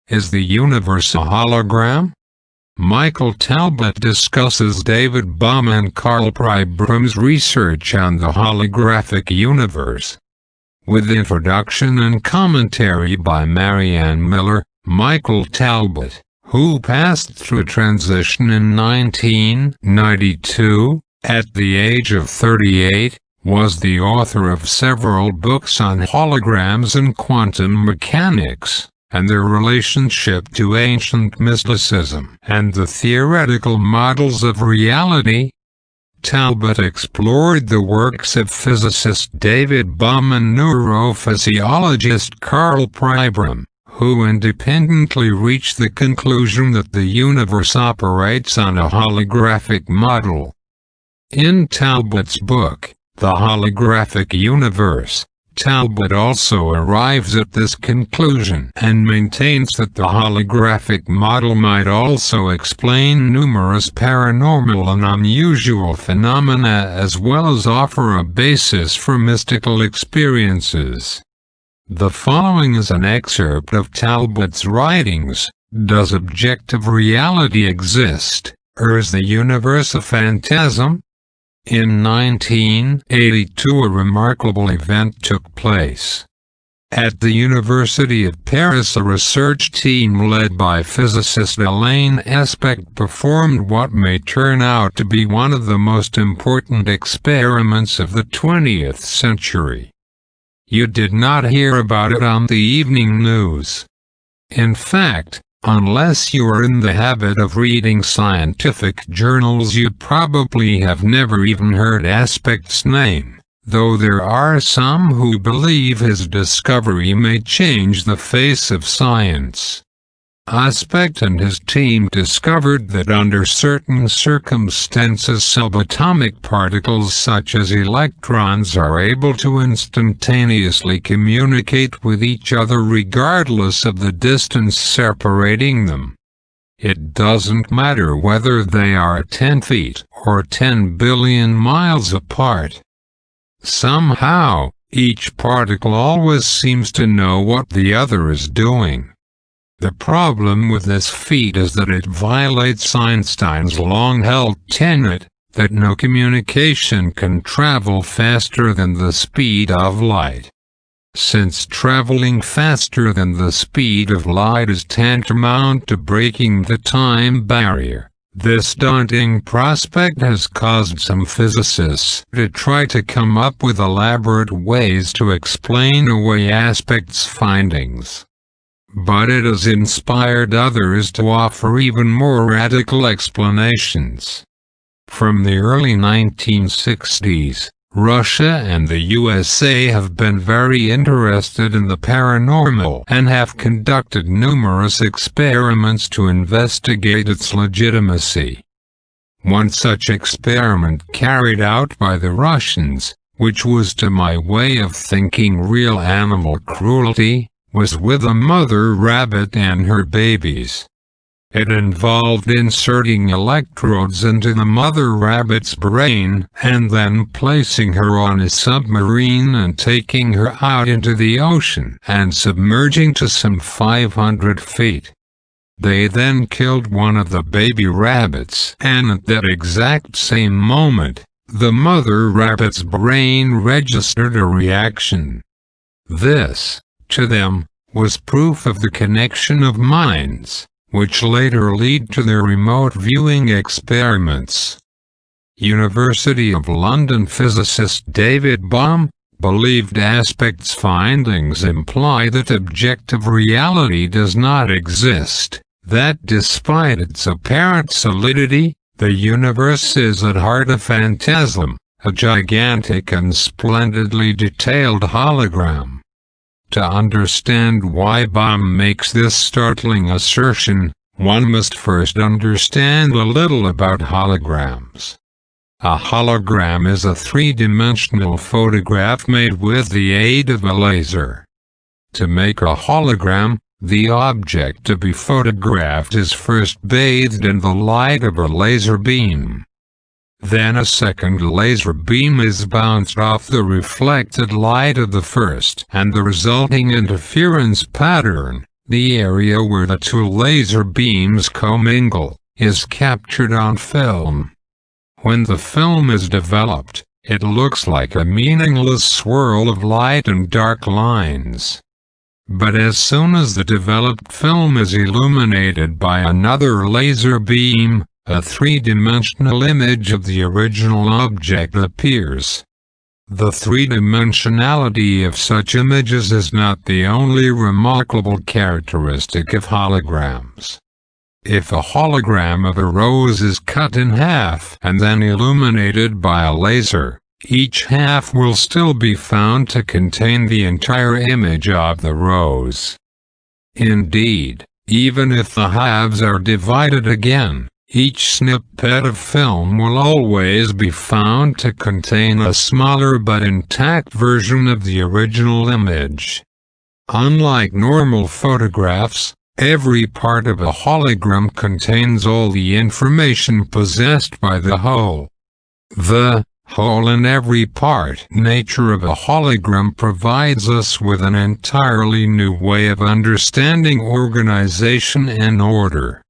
Is the universe a hologram? Michael Talbot discusses David Bohm and Karl Pribram's research on the holographic universe. With introduction and commentary by Marianne Miller, Michael Talbot, who passed through a transition in 1992, at the age of 38, was the author of several books on holograms and quantum mechanics, and their relationship to ancient mysticism and the theoretical models of reality. Talbot explored the works of physicist David Bohm and neurophysiologist Karl Pribram, who independently reached the conclusion that the universe operates on a holographic model. In Talbot's book, The Holographic Universe, Talbot also arrives at this conclusion and maintains that the holographic model might also explain numerous paranormal and unusual phenomena as well as offer a basis for mystical experiences. The following is an excerpt of Talbot's writings. Does objective reality exist, or is the universe a phantasm? In 1982 a remarkable event took place. At the University of Paris a research team led by physicist Alain Aspect performed what may turn out to be one of the most important experiments of the 20th century. You did not hear about it on the evening news. In fact, unless you are in the habit of reading scientific journals, you probably have never even heard Aspect's name, though there are some who believe his discovery may change the face of science. Aspect and his team discovered that under certain circumstances subatomic particles such as electrons are able to instantaneously communicate with each other regardless of the distance separating them. It doesn't matter whether they are 10 feet or 10 billion miles apart. Somehow, each particle always seems to know what the other is doing. The problem with this feat is that it violates Einstein's long-held tenet that no communication can travel faster than the speed of light. Since traveling faster than the speed of light is tantamount to breaking the time barrier, this daunting prospect has caused some physicists to try to come up with elaborate ways to explain away Aspect's findings. But it has inspired others to offer even more radical explanations. From the early 1960s, Russia and the USA have been very interested in the paranormal and have conducted numerous experiments to investigate its legitimacy. One such experiment carried out by the Russians, which was to my way of thinking real animal cruelty, was with a mother rabbit and her babies. It involved inserting electrodes into the mother rabbit's brain and then placing her on a submarine and taking her out into the ocean and submerging to some 500 feet. They then killed one of the baby rabbits, and at that exact same moment, the mother rabbit's brain registered a reaction. This, to them, was proof of the connection of minds, which later led to their remote viewing experiments. University of London physicist David Bohm believed Aspect's findings imply that objective reality does not exist, that despite its apparent solidity, the universe is at heart a phantasm, a gigantic and splendidly detailed hologram. To understand why Bohm makes this startling assertion, one must first understand a little about holograms. A hologram is a three-dimensional photograph made with the aid of a laser. To make a hologram, the object to be photographed is first bathed in the light of a laser beam. Then a second laser beam is bounced off the reflected light of the first, and the resulting interference pattern, the area where the two laser beams commingle, is captured on film. When the film is developed, it looks like a meaningless swirl of light and dark lines. But as soon as the developed film is illuminated by another laser beam, a three-dimensional image of the original object appears. The three-dimensionality of such images is not the only remarkable characteristic of holograms. If a hologram of a rose is cut in half and then illuminated by a laser, each half will still be found to contain the entire image of the rose. Indeed, even if the halves are divided again, each snippet of film will always be found to contain a smaller but intact version of the original image. Unlike normal photographs, every part of a hologram contains all the information possessed by the whole. The whole in every part nature of a hologram provides us with an entirely new way of understanding organization and order.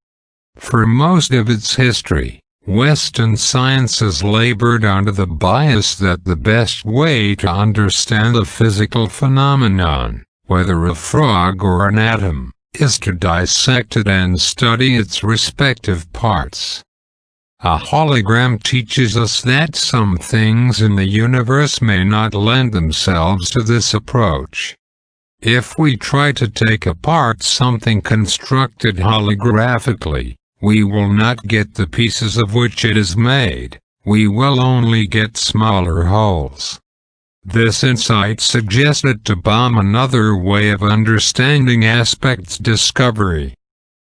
For most of its history, Western science has labored under the bias that the best way to understand a physical phenomenon, whether a frog or an atom, is to dissect it and study its respective parts. A hologram teaches us that some things in the universe may not lend themselves to this approach. If we try to take apart something constructed holographically, we will not get the pieces of which it is made, we will only get smaller holes. This insight suggested to Bohm another way of understanding aspects discovery.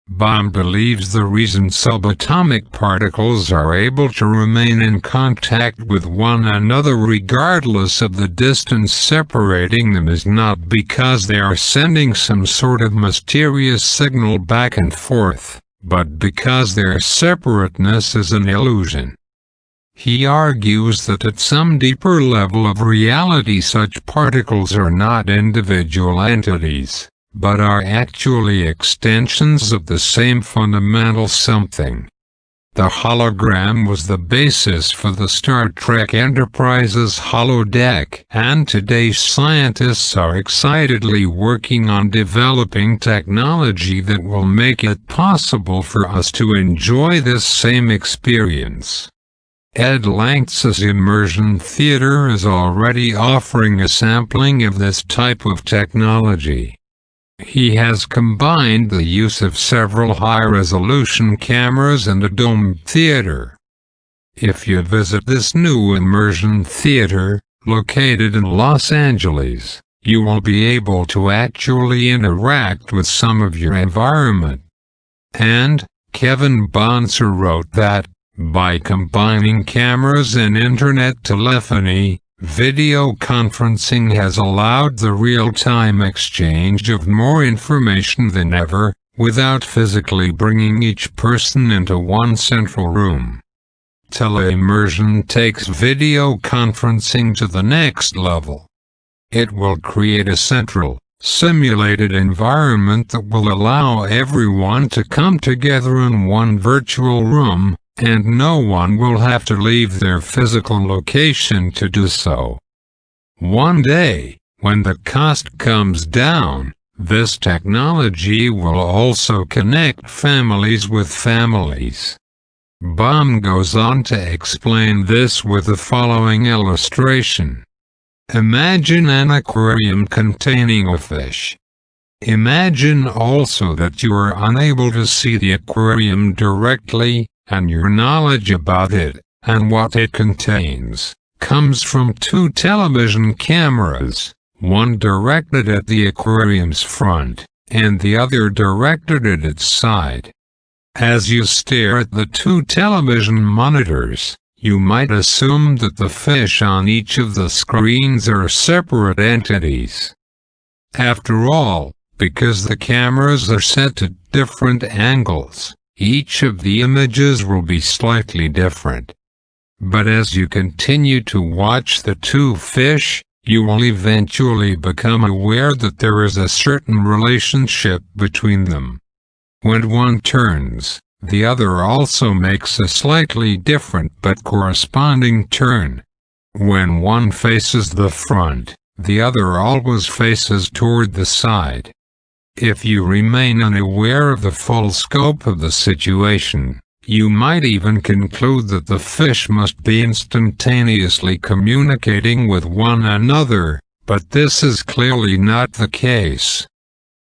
Bohm believes the reason subatomic particles are able to remain in contact with one another regardless of the distance separating them is not because they are sending some sort of mysterious signal back and forth, but because their separateness is an illusion. He argues that at some deeper level of reality such particles are not individual entities, but are actually extensions of the same fundamental something. The hologram was the basis for the Star Trek Enterprise's holodeck, and today's scientists are excitedly working on developing technology that will make it possible for us to enjoy this same experience. Ed Lanx's immersion theater is already offering a sampling of this type of technology. He has combined the use of several high-resolution cameras and a domed theater. If you visit this new immersion theater, located in Los Angeles, you will be able to actually interact with some of your environment. And, Kevin Bonser wrote that, by combining cameras and internet telephony, video conferencing has allowed the real-time exchange of more information than ever, without physically bringing each person into one central room. Teleimmersion takes video conferencing to the next level. It will create a central, simulated environment that will allow everyone to come together in one virtual room, and no one will have to leave their physical location to do so. One day, when the cost comes down, this technology will also connect families with families. Bohm goes on to explain this with the following illustration. Imagine an aquarium containing a fish. Imagine also that you are unable to see the aquarium directly, and your knowledge about it, and what it contains, comes from two television cameras, one directed at the aquarium's front, and the other directed at its side. As you stare at the two television monitors, you might assume that the fish on each of the screens are separate entities. After all, because the cameras are set at different angles, each of the images will be slightly different. But as you continue to watch the two fish, you will eventually become aware that there is a certain relationship between them. When one turns, the other also makes a slightly different but corresponding turn. When one faces the front, the other always faces toward the side. If you remain unaware of the full scope of the situation, you might even conclude that the fish must be instantaneously communicating with one another, but this is clearly not the case.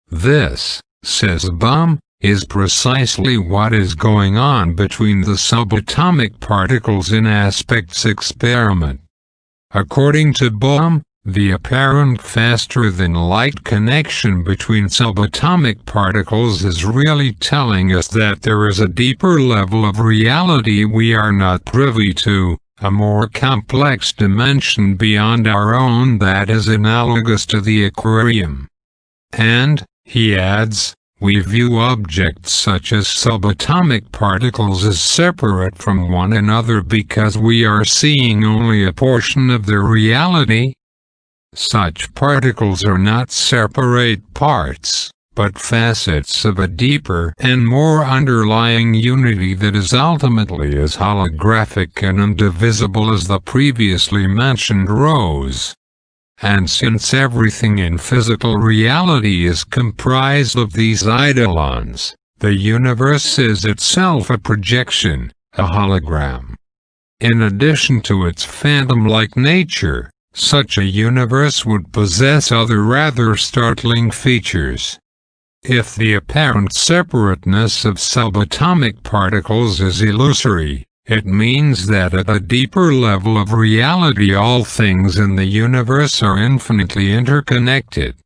This, says Bohm, is precisely what is going on between the subatomic particles in aspects experiment. According to Bohm, the apparent faster-than-light connection between subatomic particles is really telling us that there is a deeper level of reality we are not privy to, a more complex dimension beyond our own that is analogous to the aquarium. And, he adds, we view objects such as subatomic particles as separate from one another because we are seeing only a portion of their reality. Such particles are not separate parts, but facets of a deeper and more underlying unity that is ultimately as holographic and indivisible as the previously mentioned rose. And since everything in physical reality is comprised of these eidolons, the universe is itself a projection, a hologram. In addition to its phantom-like nature, such a universe would possess other rather startling features. If the apparent separateness of subatomic particles is illusory, it means that at a deeper level of reality all things in the universe are infinitely interconnected.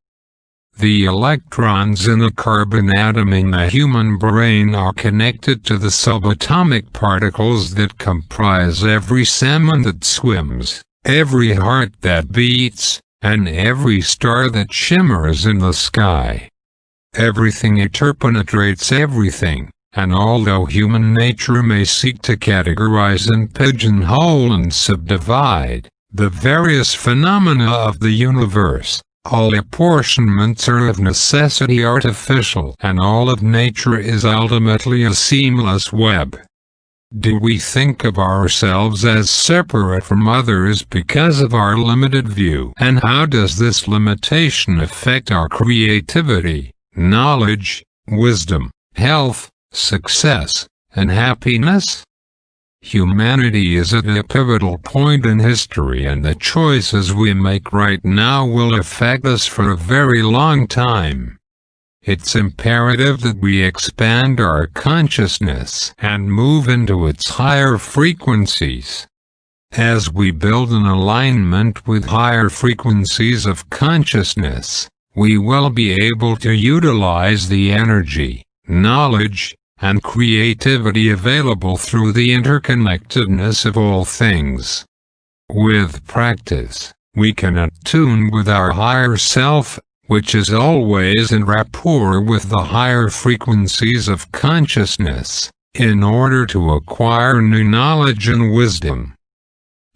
The electrons in a carbon atom in the human brain are connected to the subatomic particles that comprise every salmon that swims, every heart that beats, and every star that shimmers in the sky. Everything interpenetrates everything, and although human nature may seek to categorize and pigeonhole and subdivide the various phenomena of the universe, all apportionments are of necessity artificial, and all of nature is ultimately a seamless web. Do we think of ourselves as separate from others because of our limited view? And how does this limitation affect our creativity, knowledge, wisdom, health, success, and happiness? Humanity is at a pivotal point in history, and the choices we make right now will affect us for a very long time. It's imperative that we expand our consciousness and move into its higher frequencies. As we build an alignment with higher frequencies of consciousness, we will be able to utilize the energy, knowledge, and creativity available through the interconnectedness of all things. With practice, we can attune with our higher self, which is always in rapport with the higher frequencies of consciousness, in order to acquire new knowledge and wisdom.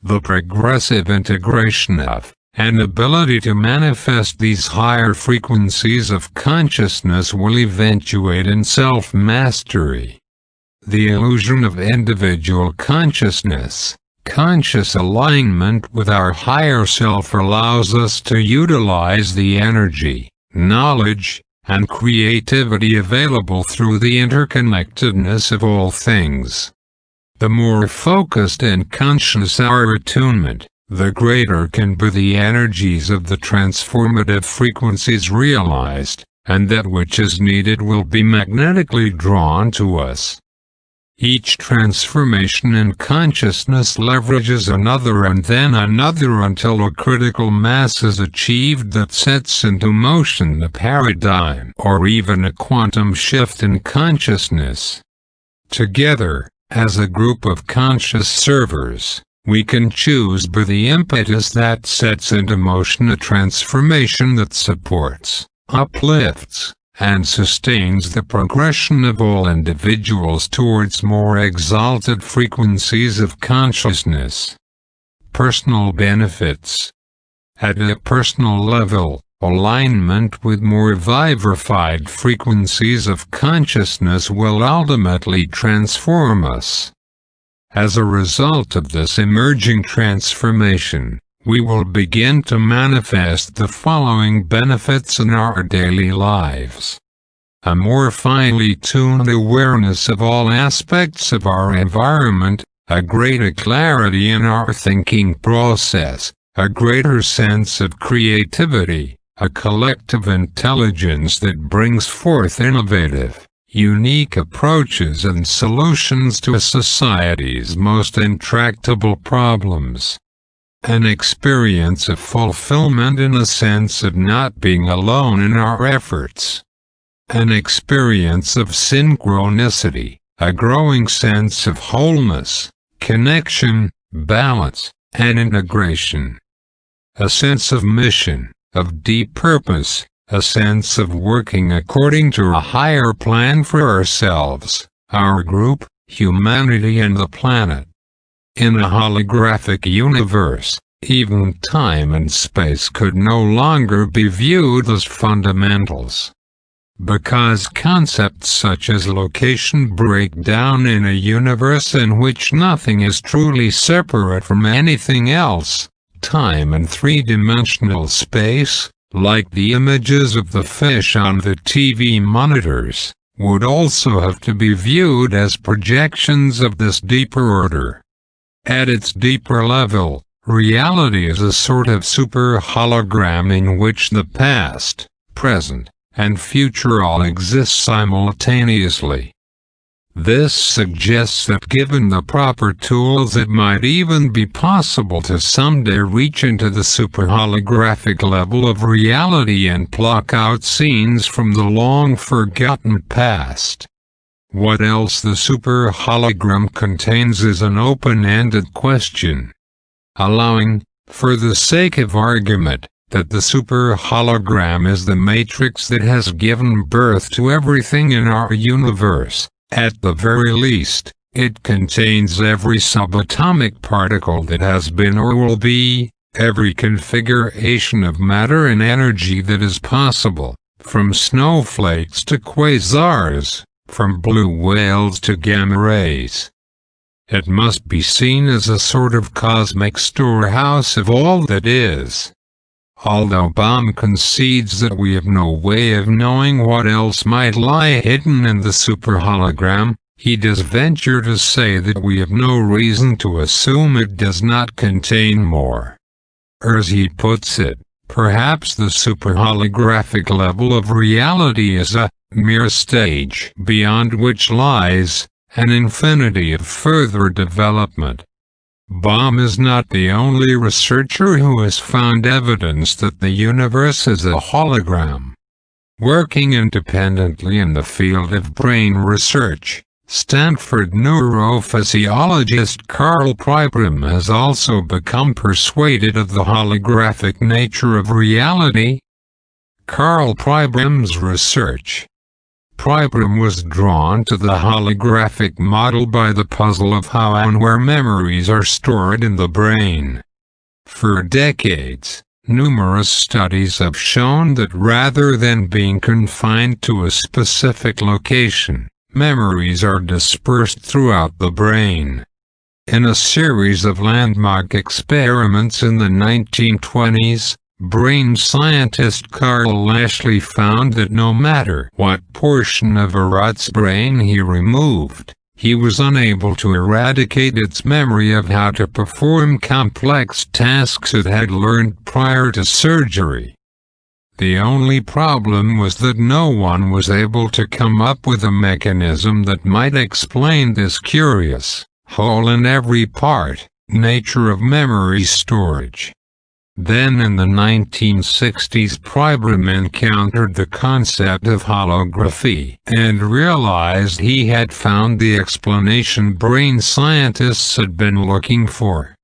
The progressive integration of, and ability to manifest these higher frequencies of consciousness will eventuate in self-mastery. The illusion of individual consciousness, conscious alignment with our higher self, allows us to utilize the energy, knowledge, and creativity available through the interconnectedness of all things. The more focused and conscious our attunement, the greater can be the energies of the transformative frequencies realized, and that which is needed will be magnetically drawn to us. Each transformation in consciousness leverages another and then another until a critical mass is achieved that sets into motion the paradigm or even a quantum shift in consciousness. Together, as a group of conscious servers, we can choose by the impetus that sets into motion a transformation that supports, uplifts, and sustains the progression of all individuals towards more exalted frequencies of consciousness. Personal benefits. At a personal level, alignment with more vivified frequencies of consciousness will ultimately transform us. As a result of this emerging transformation, we will begin to manifest the following benefits in our daily lives. A more finely tuned awareness of all aspects of our environment, a greater clarity in our thinking process, a greater sense of creativity, a collective intelligence that brings forth innovative, unique approaches and solutions to society's most intractable problems. An experience of fulfillment in a sense of not being alone in our efforts. An experience of synchronicity, a growing sense of wholeness, connection, balance, and integration. A sense of mission, of deep purpose, a sense of working according to a higher plan for ourselves, our group, humanity and the planet. In a holographic universe, even time and space could no longer be viewed as fundamentals. Because concepts such as location break down in a universe in which nothing is truly separate from anything else, time and three-dimensional space, like the images of the fish on the TV monitors, would also have to be viewed as projections of this deeper order. At its deeper level, reality is a sort of super hologram in which the past, present, and future all exist simultaneously. This suggests that given the proper tools it might even be possible to someday reach into the super-holographic level of reality and pluck out scenes from the long-forgotten past. What else the super-hologram contains is an open-ended question. Allowing, for the sake of argument, that the super-hologram is the matrix that has given birth to everything in our universe. At the very least, it contains every subatomic particle that has been or will be, every configuration of matter and energy that is possible, from snowflakes to quasars, from blue whales to gamma rays. It must be seen as a sort of cosmic storehouse of all that is. Although Bohm concedes that we have no way of knowing what else might lie hidden in the super-hologram, he does venture to say that we have no reason to assume it does not contain more. Or as he puts it, perhaps the super-holographic level of reality is a mere stage beyond which lies an infinity of further development. Bohm is not the only researcher who has found evidence that the universe is a hologram. Working independently in the field of brain research, Stanford neurophysiologist Karl Pribram has also become persuaded of the holographic nature of reality. Karl Pribram's research. Pribram was drawn to the holographic model by the puzzle of how and where memories are stored in the brain. For decades, numerous studies have shown that rather than being confined to a specific location, memories are dispersed throughout the brain. In a series of landmark experiments in the 1920s, brain scientist Carl Lashley found that no matter what portion of a rat's brain he removed, he was unable to eradicate its memory of how to perform complex tasks it had learned prior to surgery. The only problem was that no one was able to come up with a mechanism that might explain this curious, whole in every part, nature of memory storage. Then in the 1960s Pribram encountered the concept of holography and realized he had found the explanation brain scientists had been looking for.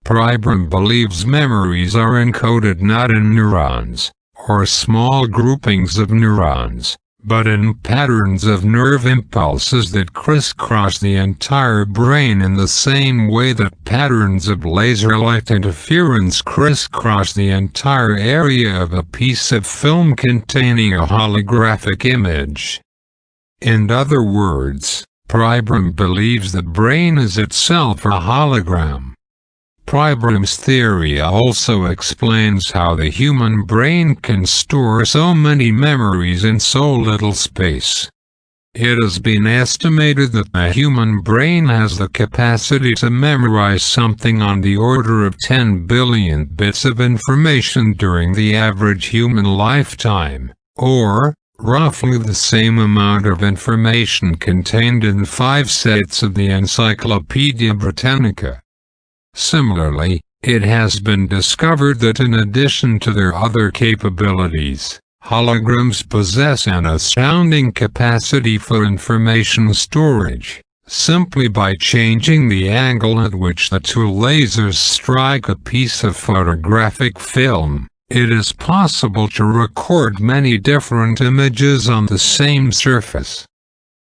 Pribram believes memories are encoded not in neurons, or small groupings of neurons, but in patterns of nerve impulses that crisscross the entire brain in the same way that patterns of laser light interference crisscross the entire area of a piece of film containing a holographic image. In other words, Pribram believes the brain is itself a hologram. Pribram's theory also explains how the human brain can store so many memories in so little space. It has been estimated that the human brain has the capacity to memorize something on the order of 10 billion bits of information during the average human lifetime, or roughly the same amount of information contained in 5 sets of the Encyclopaedia Britannica. Similarly, it has been discovered that in addition to their other capabilities, holograms possess an astounding capacity for information storage. Simply by changing the angle at which the two lasers strike a piece of photographic film, it is possible to record many different images on the same surface.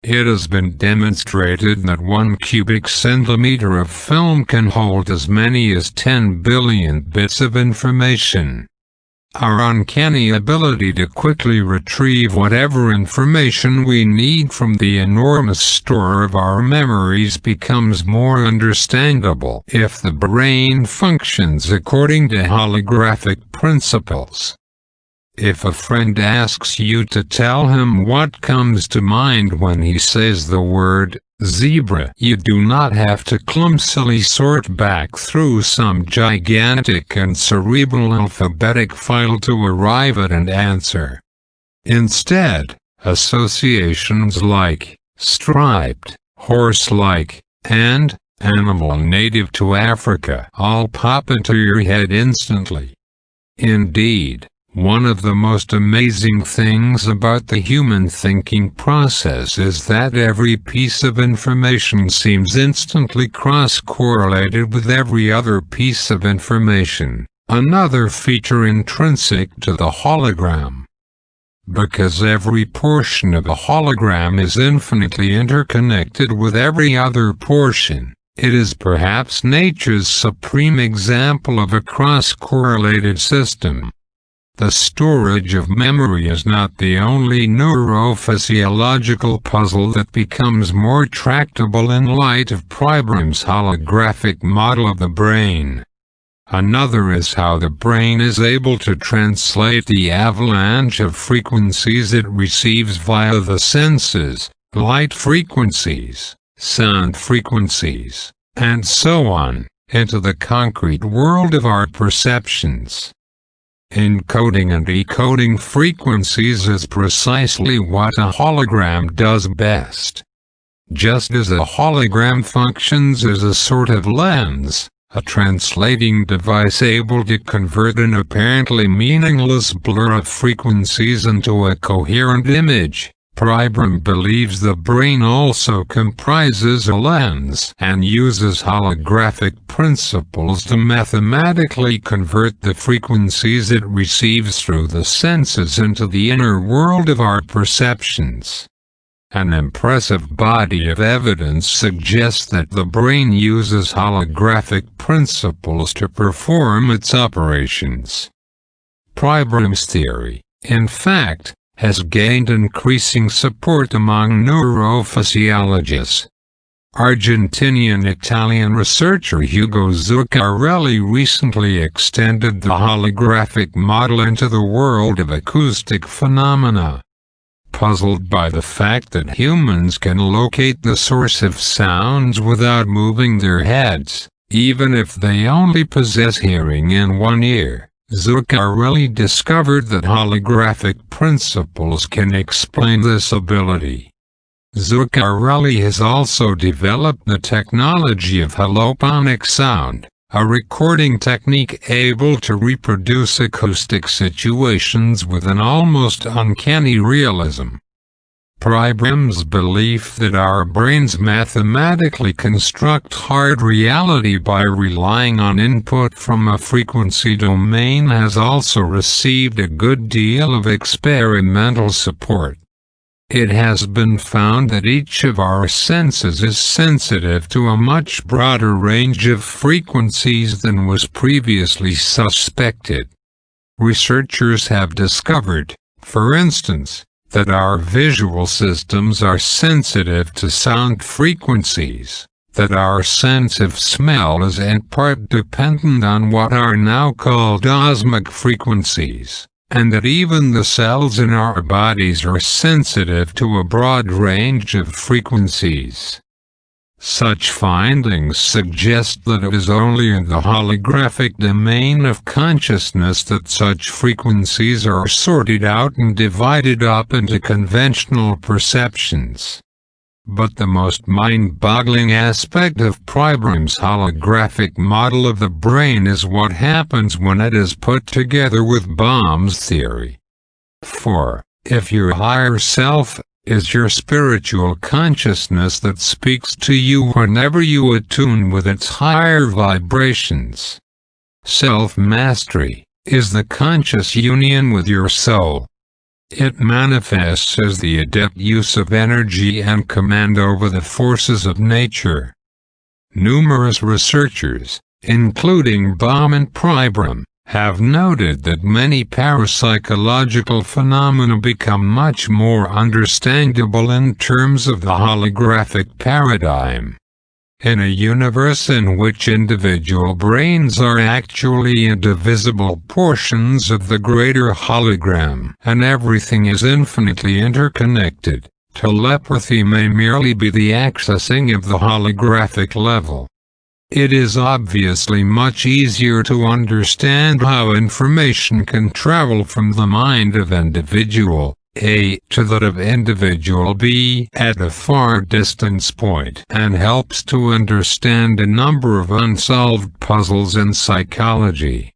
It has been demonstrated that 1 cubic centimeter of film can hold as many as 10 billion bits of information. Our uncanny ability to quickly retrieve whatever information we need from the enormous store of our memories becomes more understandable if the brain functions according to holographic principles. If a friend asks you to tell him what comes to mind when he says the word zebra, you do not have to clumsily sort back through some gigantic and cerebral alphabetic file to arrive at an answer. Instead, associations like striped, horse-like, and animal native to Africa all pop into your head instantly. Indeed, one of the most amazing things about the human thinking process is that every piece of information seems instantly cross-correlated with every other piece of information, another feature intrinsic to the hologram. Because every portion of a hologram is infinitely interconnected with every other portion, it is perhaps nature's supreme example of a cross-correlated system. The storage of memory is not the only neurophysiological puzzle that becomes more tractable in light of Pribram's holographic model of the brain. Another is how the brain is able to translate the avalanche of frequencies it receives via the senses, light frequencies, sound frequencies, and so on, into the concrete world of our perceptions. Encoding and decoding frequencies is precisely what a hologram does best. Just as a hologram functions as a sort of lens, a translating device able to convert an apparently meaningless blur of frequencies into a coherent image, Pribram believes the brain also comprises a lens and uses holographic principles to mathematically convert the frequencies it receives through the senses into the inner world of our perceptions. An impressive body of evidence suggests that the brain uses holographic principles to perform its operations. Pribram's theory, in fact, has gained increasing support among neurophysiologists. Argentinian-Italian researcher Hugo Zuccarelli recently extended the holographic model into the world of acoustic phenomena. Puzzled by the fact that humans can locate the source of sounds without moving their heads, even if they only possess hearing in one ear, Zuccarelli discovered that holographic principles can explain this ability. Zuccarelli has also developed the technology of Haloponic Sound, a recording technique able to reproduce acoustic situations with an almost uncanny realism. Pribram's belief that our brains mathematically construct hard reality by relying on input from a frequency domain has also received a good deal of experimental support. It has been found that each of our senses is sensitive to a much broader range of frequencies than was previously suspected. Researchers have discovered, for instance, that our visual systems are sensitive to sound frequencies, that our sense of smell is in part dependent on what are now called osmic frequencies, and that even the cells in our bodies are sensitive to a broad range of frequencies. Such findings suggest that it is only in the holographic domain of consciousness that such frequencies are sorted out and divided up into conventional perceptions. But the most mind-boggling aspect of Pribram's holographic model of the brain is what happens when it is put together with Bohm's theory. For, if your higher self is your spiritual consciousness that speaks to you whenever you attune with its higher vibrations, self-mastery is the conscious union with your soul. It manifests as the adept use of energy and command over the forces of nature. Numerous researchers, including Bohm and Pribram, have noted that many parapsychological phenomena become much more understandable in terms of the holographic paradigm. In a universe in which individual brains are actually indivisible portions of the greater hologram and everything is infinitely interconnected, telepathy may merely be the accessing of the holographic level. It is obviously much easier to understand how information can travel from the mind of individual A to that of individual B at a far distance point, and helps to understand a number of unsolved puzzles in psychology.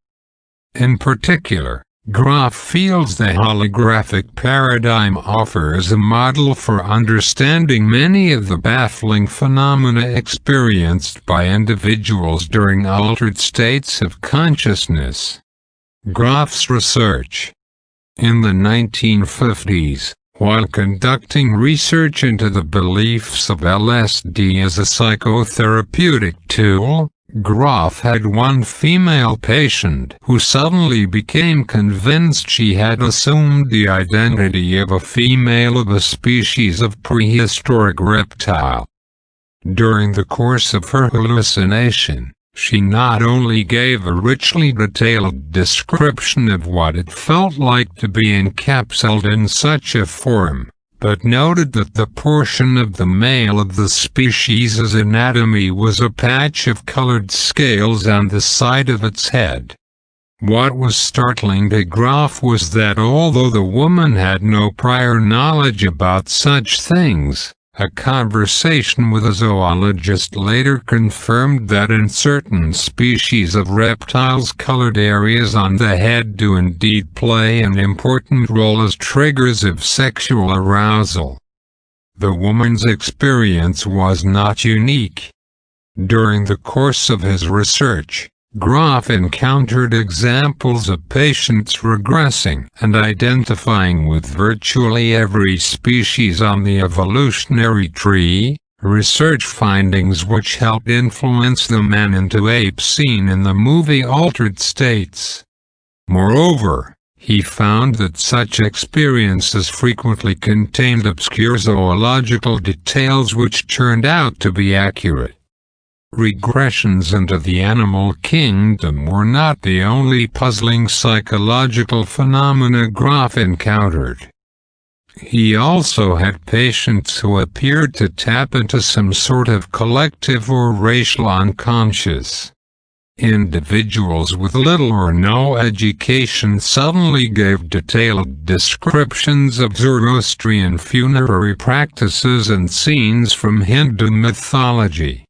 In particular, Grof feels the holographic paradigm offers a model for understanding many of the baffling phenomena experienced by individuals during altered states of consciousness. Grof's research. In the 1950s, while conducting research into the beliefs of LSD as a psychotherapeutic tool, Grof had one female patient who suddenly became convinced she had assumed the identity of a female of a species of prehistoric reptile. During the course of her hallucination, she not only gave a richly detailed description of what it felt like to be encapsulated in such a form, but noted that the portion of the male of the species' anatomy was a patch of colored scales on the side of its head. What was startling to Grof was that although the woman had no prior knowledge about such things, a conversation with a zoologist later confirmed that in certain species of reptiles colored areas on the head do indeed play an important role as triggers of sexual arousal. The woman's experience was not unique. During the course of his research, Grof encountered examples of patients regressing and identifying with virtually every species on the evolutionary tree, research findings which helped influence the man-into-ape scene in the movie Altered States. Moreover, he found that such experiences frequently contained obscure zoological details which turned out to be accurate. Regressions into the animal kingdom were not the only puzzling psychological phenomena Grof encountered. He also had patients who appeared to tap into some sort of collective or racial unconscious. Individuals with little or no education suddenly gave detailed descriptions of Zoroastrian funerary practices and scenes from Hindu mythology.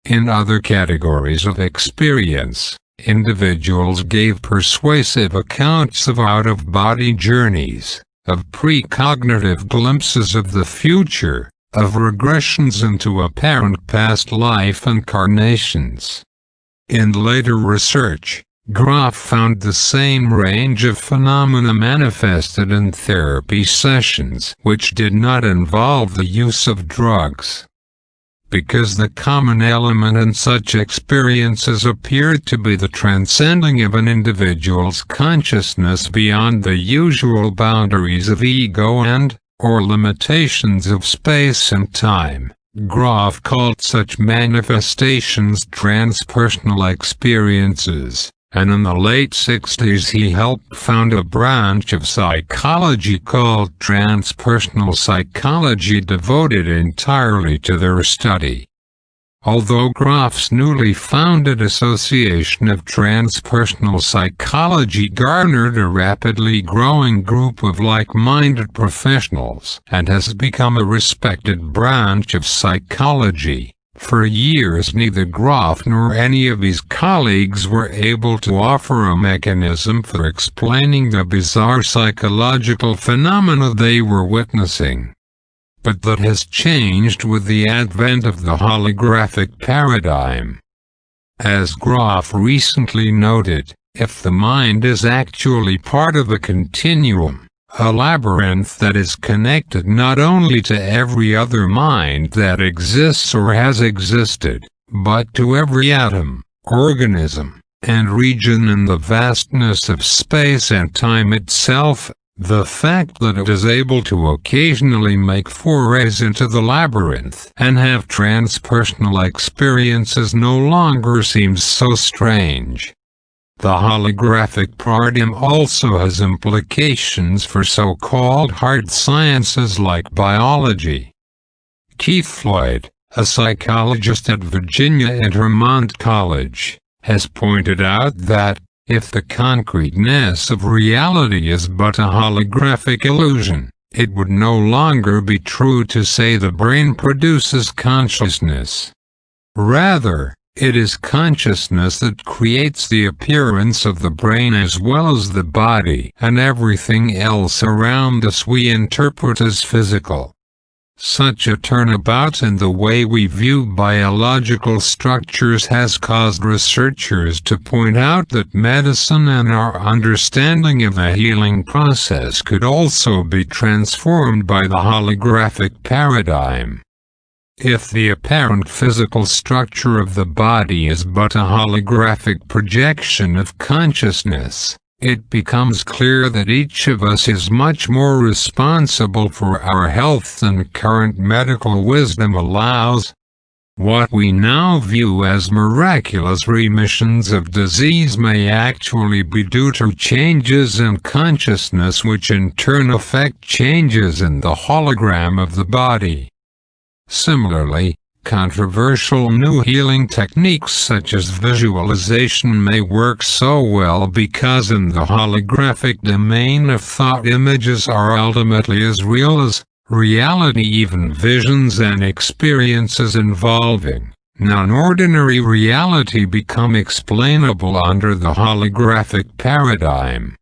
In other categories of experience, individuals gave persuasive accounts of out-of-body journeys, of precognitive glimpses of the future, of regressions into apparent past life incarnations. In later research, Grof found the same range of phenomena manifested in therapy sessions which did not involve the use of drugs. Because the common element in such experiences appeared to be the transcending of an individual's consciousness beyond the usual boundaries of ego or limitations of space and time, Grof called such manifestations transpersonal experiences, and in the late 60s he helped found a branch of psychology called Transpersonal Psychology devoted entirely to their study. Although Grof's newly founded Association of Transpersonal Psychology garnered a rapidly growing group of like-minded professionals and has become a respected branch of psychology, for years neither Grof nor any of his colleagues were able to offer a mechanism for explaining the bizarre psychological phenomena they were witnessing. But that has changed with the advent of the holographic paradigm. As Grof recently noted, if the mind is actually part of a continuum, a labyrinth that is connected not only to every other mind that exists or has existed, but to every atom, organism, and region in the vastness of space and time itself, the fact that it is able to occasionally make forays into the labyrinth and have transpersonal experiences no longer seems so strange. The holographic paradigm also has implications for so-called hard sciences like biology. Keith Floyd, a psychologist at Virginia Intermont College, has pointed out that, if the concreteness of reality is but a holographic illusion, it would no longer be true to say the brain produces consciousness. Rather, it is consciousness that creates the appearance of the brain as well as the body, and everything else around us we interpret as physical. Such a turnabout in the way we view biological structures has caused researchers to point out that medicine and our understanding of the healing process could also be transformed by the holographic paradigm. If the apparent physical structure of the body is but a holographic projection of consciousness, it becomes clear that each of us is much more responsible for our health than current medical wisdom allows. What we now view as miraculous remissions of disease may actually be due to changes in consciousness which in turn affect changes in the hologram of the body. Similarly, controversial new healing techniques such as visualization may work so well because in the holographic domain of thought images are ultimately as real as reality. Even visions and experiences involving non-ordinary reality become explainable under the holographic paradigm.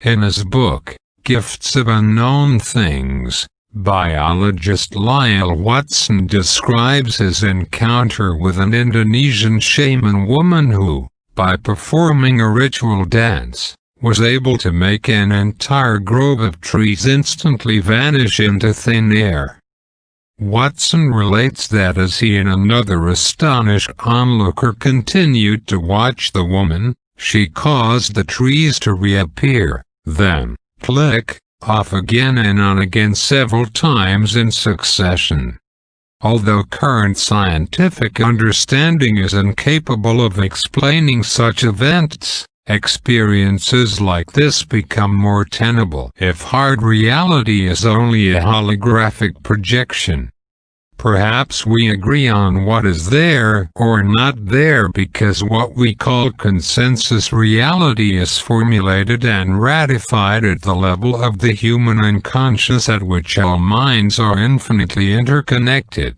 In his book, Gifts of Unknown Things, biologist Lyle Watson describes his encounter with an Indonesian shaman woman who, by performing a ritual dance, was able to make an entire grove of trees instantly vanish into thin air. Watson relates that as he and another astonished onlooker continued to watch the woman, she caused the trees to reappear, then, click, off again and on again several times in succession. Although current scientific understanding is incapable of explaining such events, experiences like this become more tenable if hard reality is only a holographic projection. Perhaps we agree on what is there or not there because what we call consensus reality is formulated and ratified at the level of the human unconscious at which all minds are infinitely interconnected.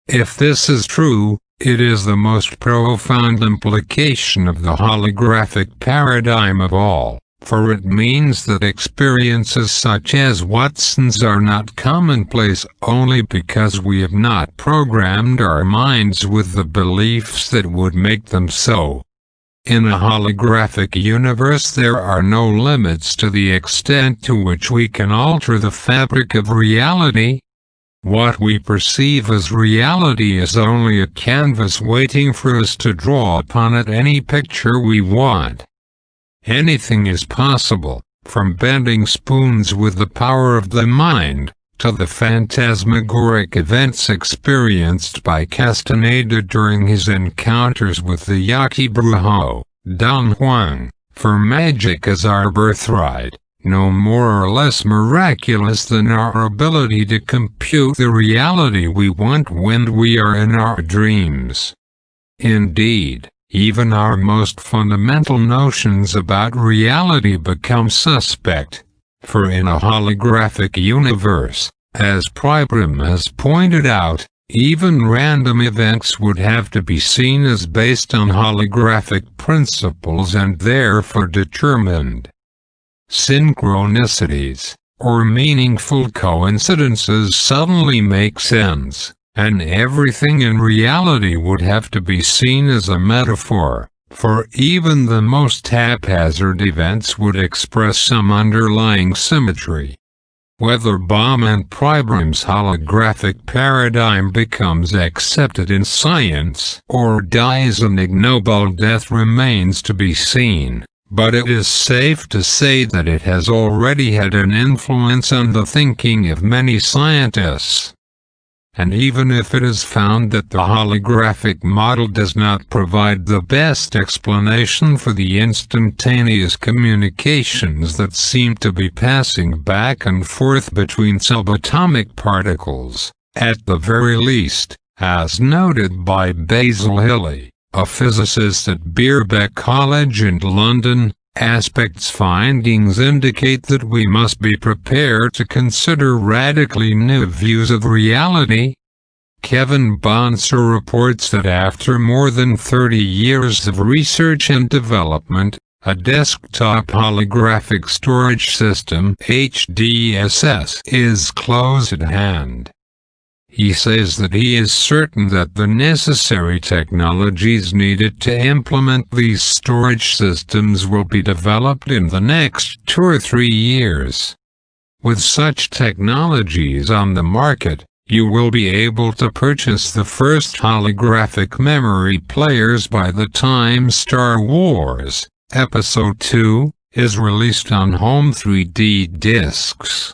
If this is true, it is the most profound implication of the holographic paradigm of all, for it means that experiences such as Watson's are not commonplace only because we have not programmed our minds with the beliefs that would make them so. In a holographic universe there are no limits to the extent to which we can alter the fabric of reality. What we perceive as reality is only a canvas waiting for us to draw upon it any picture we want. Anything is possible, from bending spoons with the power of the mind, to the phantasmagoric events experienced by Castaneda during his encounters with the Yaqui Brujo, Don Juan, for magic is our birthright, no more or less miraculous than our ability to compute the reality we want when we are in our dreams. Indeed, even our most fundamental notions about reality become suspect. For in a holographic universe, as Pribram has pointed out, even random events would have to be seen as based on holographic principles and therefore determined. Synchronicities, or meaningful coincidences suddenly make sense, and everything in reality would have to be seen as a metaphor. For even the most haphazard events would express some underlying symmetry. Whether Bohm and Pribram's holographic paradigm becomes accepted in science or dies an ignoble death remains to be seen, but it is safe to say that it has already had an influence on the thinking of many scientists. And even if it is found that the holographic model does not provide the best explanation for the instantaneous communications that seem to be passing back and forth between subatomic particles, at the very least, as noted by Basil Hilly, a physicist at Birkbeck College in London, Aspect's findings indicate that we must be prepared to consider radically new views of reality. Kevin Bonser reports that after more than 30 years of research and development, a desktop holographic storage system (HDSS) is close at hand. He says that he is certain that the necessary technologies needed to implement these storage systems will be developed in the next 2 or 3 years. With such technologies on the market, you will be able to purchase the first holographic memory players by the time Star Wars, Episode II, is released on home 3D discs.